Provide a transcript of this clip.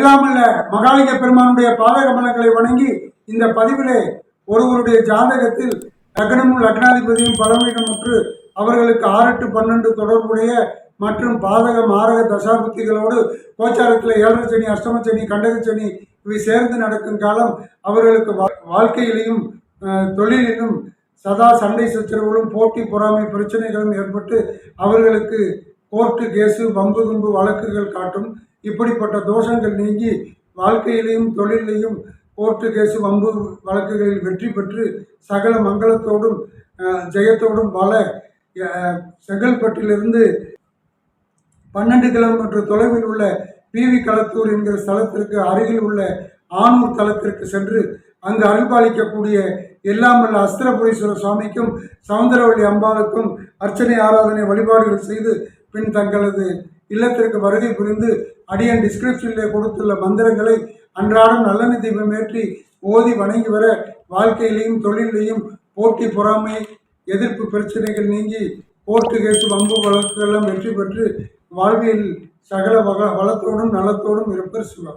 எல்லாமல்ல மகாலிங்க பெருமானுடைய பாத கமலங்களை வணங்கி இந்த பதிவிலே ஒருவருடைய ஜாதகத்தில் லக்னமும் லக்னாதிபதியும் பலவீனமுற்று அவர்களுக்கு 6, 8, 12 தொடர்புடைய மற்றும் பாதக மாரக தசாபுத்திகளோடு கோச்சாரத்தில் 7 சனி, அஷ்டம சனி, கண்டக சனி இவை சேர்ந்து நடக்கும் காலம் அவர்களுக்கு வாழ்க்கையிலையும் தொழிலிலும் சதா சண்டை சச்சரவுகளும் போட்டி பொறாமை பிரச்சனைகளும் ஏற்பட்டு அவர்களுக்கு கோர்ட்டு கேஸு வம்பு தும்பு வழக்குகள் காட்டும். இப்படிப்பட்ட தோஷங்கள் நீங்கி வாழ்க்கையிலையும் தொழிலையும் கோர்ட்டு கேஸு வம்பு வழக்குகளில் வெற்றி பெற்று சகல மங்களத்தோடும் ஜெயத்தோடும் வாழ செங்கல்பட்டிலிருந்து 12 கிலோமீட்டர் தொலைவில் உள்ள பிவி களத்தூர் என்கிற ஸ்தலத்திற்கு அருகில் உள்ள ஆனூர் தலத்திற்கு சென்று அங்கு அருள்பாலிக்கக்கூடிய எல்லாமல்ல அஸ்திரபுரீஸ்வரர் சுவாமிக்கும் சவுந்தரவள்ளி அம்பாளுக்கும் அர்ச்சனை ஆராதனை வழிபாடுகள் செய்து பின் தங்களது இல்லத்திற்கு வருகை புரிந்து அடியன் டிஸ்கிரிப்ஷனிலே கொடுத்துள்ள மந்திரங்களை அன்றாடம் நல்லெண்ணெய் தீபம் ஏற்றி ஓதி வணங்கி வர வாழ்க்கையிலையும் தொழிலையும் போட்டி பொறாமை எதிர்ப்பு பிரச்சனைகள் நீங்கி கோர்ட்டு கேசு வம்பு வழக்குகளெல்லாம் வெற்றி பெற்று வாழ்வியல் சகல வளத்தோடும் நலத்தோடும் இருப்பர் சிவா.